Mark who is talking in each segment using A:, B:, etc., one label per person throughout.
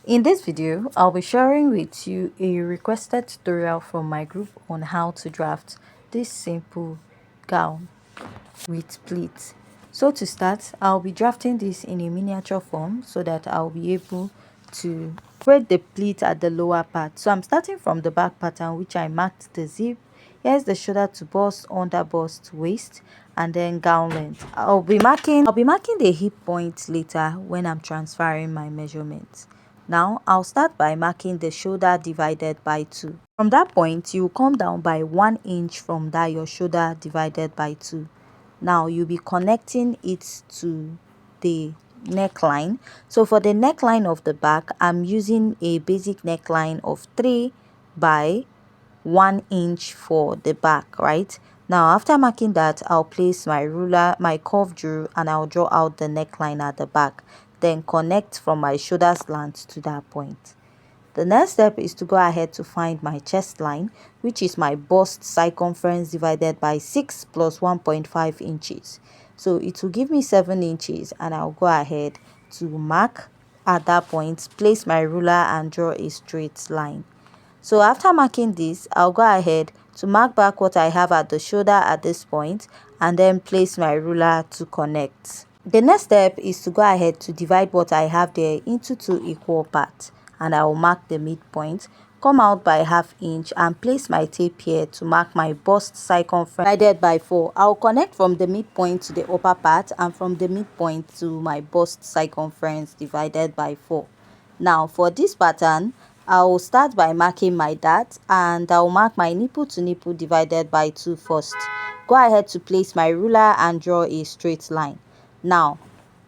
A: In this video, I'll be sharing with you a requested tutorial from my group on how to draft this simple gown with pleats. So to start, I'll be drafting this in a miniature form so that I'll be able to spread the pleat at the lower part. So I'm starting from the back pattern, which I marked the zip. Here's the shoulder to bust, under bust, waist, and then gown length. I'll be marking the hip point later when I'm transferring my measurements. Now I'll start by marking the shoulder divided by 2. From that point, you come down by 1 inch from that your shoulder divided by 2. Now you'll be connecting it to the neckline. So for the neckline of the back, I'm using a basic neckline of 3 by 1 inch for the back, right? Now after marking that, I'll place my ruler, my curve drill, and I'll draw out the neckline at the back, then connect from my shoulder slant to that point. The next step is to go ahead to find my chest line, which is my bust circumference divided by 6 plus 1.5 inches. So it will give me 7 inches, and I'll go ahead to mark at that point, place my ruler and draw a straight line. So after marking this, I'll go ahead to mark back what I have at the shoulder at this point and then place my ruler to connect. The next step is to go ahead to divide what I have there into 2 equal parts, and I will mark the midpoint, come out by ½ inch and place my tape here to mark my bust circumference divided by 4. I'll connect from the midpoint to the upper part and from the midpoint to my bust circumference divided by 4. Now for this pattern, I will start by marking my dart, and I will mark my nipple to nipple divided by 2 first. Go ahead to place my ruler and draw a straight line. Now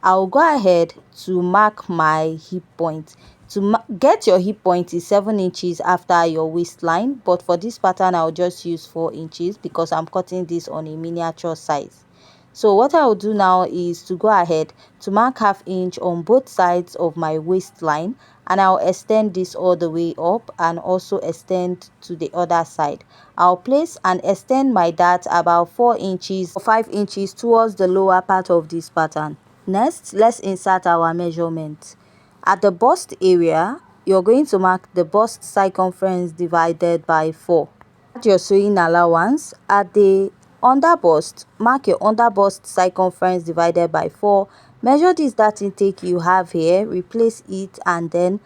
A: I'll go ahead to mark my hip point. To get your hip point is 7 inches after your waistline, but for this pattern I'll just use 4 inches because I'm cutting this on a miniature size. So what I will do now is to go ahead to mark ½ inch on both sides of my waistline, and I'll extend this all the way up and also extend to the other side. I'll place and extend my dart about 4 inches or 5 inches towards the lower part of this pattern. Next, let's insert our measurement. At the bust area, you're going to mark the bust circumference divided by 4. Add your sewing allowance. At the under bust, mark your under bust circumference divided by 4. Measure this dart intake you have here, replace it, and then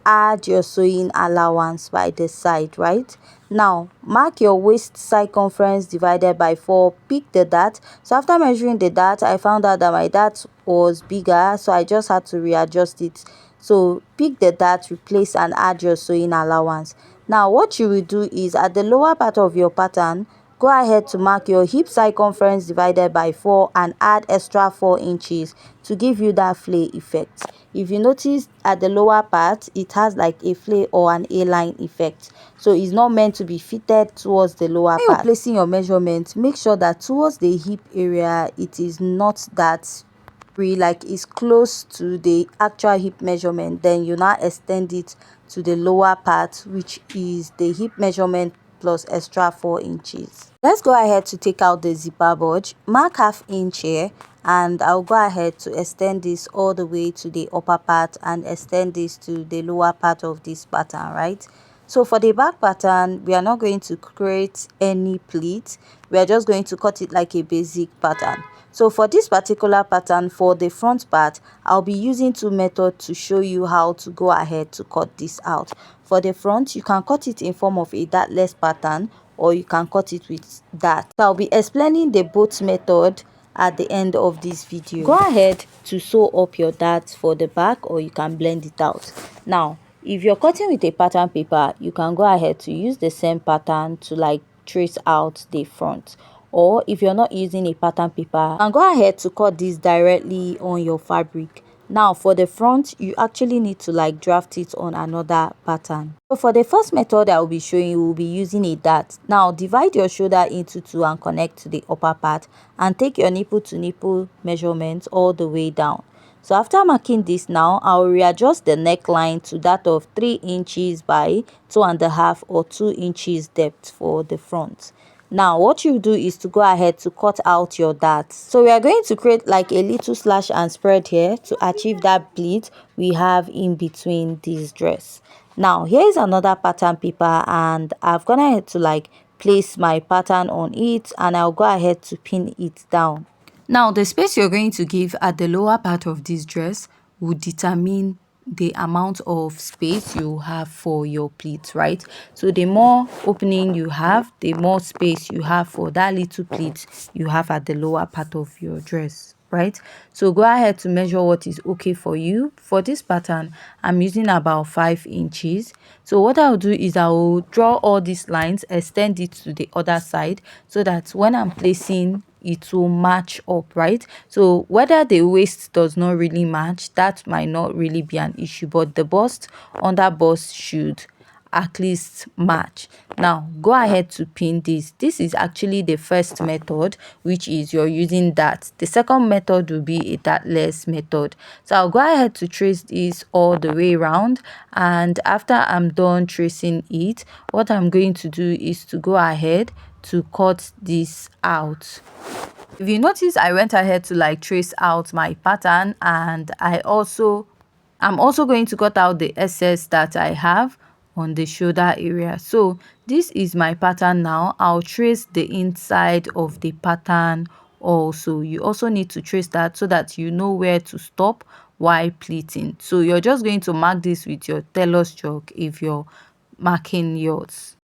A: add your sewing allowance by the side, right? Now mark your waist circumference divided by 4. Pick the dart. So after measuring the dart, I found out that my dart was bigger, so I just had to readjust it. So pick the dart, replace, and add your sewing allowance. Now what you will do is at the lower part of your pattern, go ahead to mark your hip circumference divided by 4 and add extra 4 inches to give you that flay effect. If you notice at the lower part, it has like a flay or an A-line effect. So it's not meant to be fitted towards the lower part. When you're placing your measurement, make sure that towards the hip area, it is not that free, like it's close to the actual hip measurement. Then you now extend it to the lower part, which is the hip measurement plus extra 4 inches. Let's go ahead to take out the zipper budge. Mark ½ inch here, and I'll go ahead to extend this all the way to the upper part and extend this to the lower part of this pattern, right? So for the back pattern, we are not going to create any pleats. We are just going to cut it like a basic pattern. So for this particular pattern, for the front part, I'll be using 2 methods to show you how to go ahead to cut this out. For the front, you can cut it in form of a dartless pattern, or you can cut it with dart. So I'll be explaining the both method at the end of this video. Go ahead to sew up your dart for the back, or you can blend it out. Now if you're cutting with a pattern paper, you can go ahead to use the same pattern to like trace out the front. Or if you're not using a pattern paper, you can go ahead to cut this directly on your fabric. Now for the front, you actually need to like draft it on another pattern. So for the first method I will be showing you, we'll be using a dart. Now divide your shoulder into 2 and connect to the upper part, and take your nipple to nipple measurements all the way down. So after marking this, now I will readjust the neckline to that of 3 inches by 2.5 or 2 inches depth for the front. Now what you do is to go ahead to cut out your darts. So we are going to create like a little slash and spread here to achieve that pleat we have in between this dress. Now here is another pattern paper, and I've gone ahead to like place my pattern on it, and I'll go ahead to pin it down. Now the space you're going to give at the lower part of this dress will determine the amount of space you have for your pleat, right? So the more opening you have, the more space you have for that little pleat you have at the lower part of your dress, right? So go ahead to measure what is okay for you. For this pattern, I'm using about 5 inches. So what I'll do is I'll draw all these lines, extend it to the other side, so that when I'm placing, it will match up, right? So whether the waist does not really match, that might not really be an issue, but the bust, under bust should at least match. Now go ahead to pin this is actually the first method, which is you're using that. The second method will be a dartless method. So I'll go ahead to trace this all the way around, and after I'm done tracing it, what I'm going to do is to go ahead to cut this out. If you notice, I went ahead to like trace out my pattern, and I'm also going to cut out the excess that I have on the shoulder area. So this is my pattern. Now I'll trace the inside of the pattern also. You also need to trace that so that you know where to stop while pleating. So you're just going to mark this with your tailor's chalk if you're marking yours.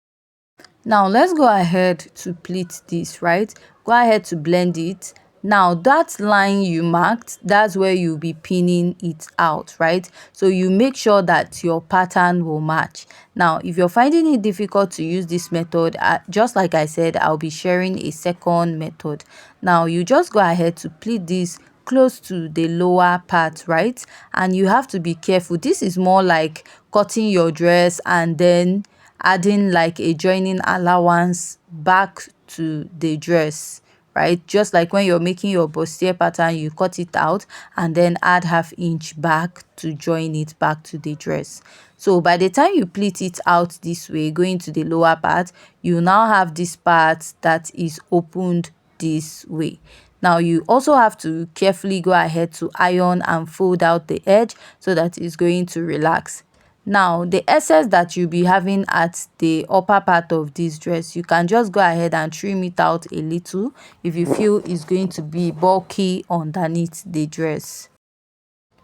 A: Now let's go ahead to pleat this, right? Go ahead to blend it. Now that line you marked, that's where you'll be pinning it out, right? So you make sure that your pattern will match. Now if you're finding it difficult to use this method, just like I said, I'll be sharing a second method. Now you just go ahead to pleat this close to the lower part, right? And you have to be careful. This is more like cutting your dress and then adding like a joining allowance back to the dress, right? Just like when you're making your bustier pattern, you cut it out and then add ½ inch back to join it back to the dress. So by the time you pleat it out this way, going to the lower part, you now have this part that is opened this way. Now you also have to carefully go ahead to iron and fold out the edge so that it's going to relax. Now the excess that you'll be having at the upper part of this dress, you can just go ahead and trim it out a little if you feel it's going to be bulky underneath the dress.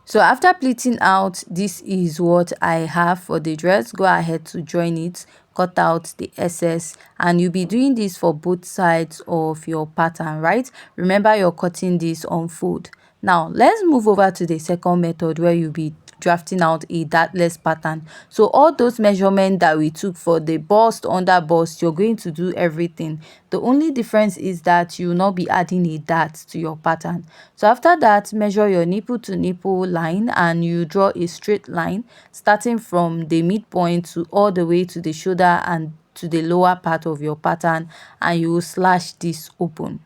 A: So after pleating out, this is what I have for the dress. Go ahead to join it, cut out the excess, and you'll be doing this for both sides of your pattern, right? Remember, you're cutting this on fold. Now let's move over to the second method where you'll be drafting out a dartless pattern. So all those measurements that we took for the bust, under bust, you're going to do everything. The only difference is that you will not be adding a dart to your pattern. So after that, measure your nipple to nipple line and you draw a straight line starting from the midpoint to all the way to the shoulder and to the lower part of your pattern, and you will slash this open.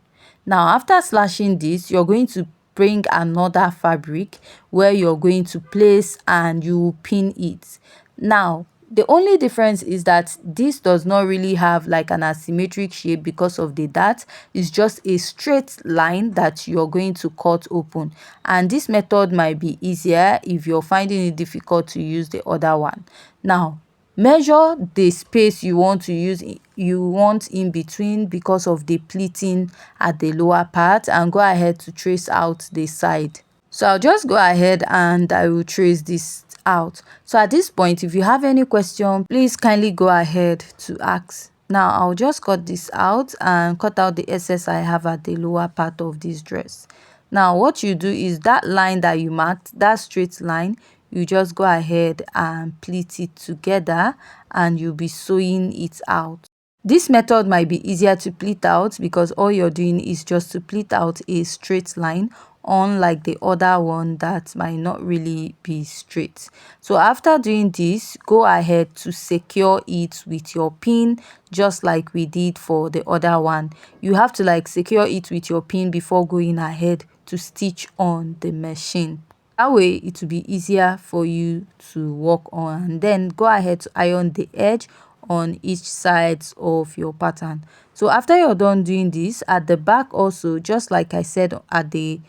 A: Now after slashing this, you're going to bring another fabric where you're going to place and you pin it. Now the only difference is that this does not really have like an asymmetric shape because of the dart. It's just a straight line that you're going to cut open, and this method might be easier if you're finding it difficult to use the other one. Now measure the space you want in between because of the pleating at the lower part, and go ahead to trace out the side. So I'll just go ahead and I will trace this out. So at this point, if you have any question, please kindly go ahead to ask. Now I'll just cut this out and cut out the excess I have at the lower part of this dress. Now what you do is that line that you marked, that straight line, you just go ahead and pleat it together and you'll be sewing it out. This method might be easier to pleat out because all you're doing is just to pleat out a straight line, unlike the other one that might not really be straight. So after doing this, go ahead to secure it with your pin just like we did for the other one. You have to like secure it with your pin before going ahead to stitch on the machine. That way it will be easier for you to work on, and then go ahead to iron the edge on each sides of your pattern. So after you're done doing this, at the back also, just like I said at the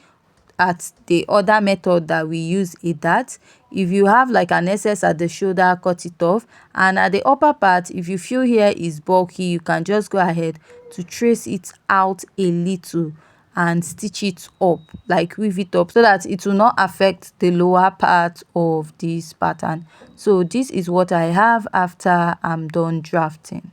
A: other method that we use a dart, if you have like an excess at the shoulder, cut it off. And at the upper part, if you feel here is bulky, you can just go ahead to trace it out a little and stitch it up, like weave it up, so that it will not affect the lower part of this pattern. So this is what I have after I'm done drafting.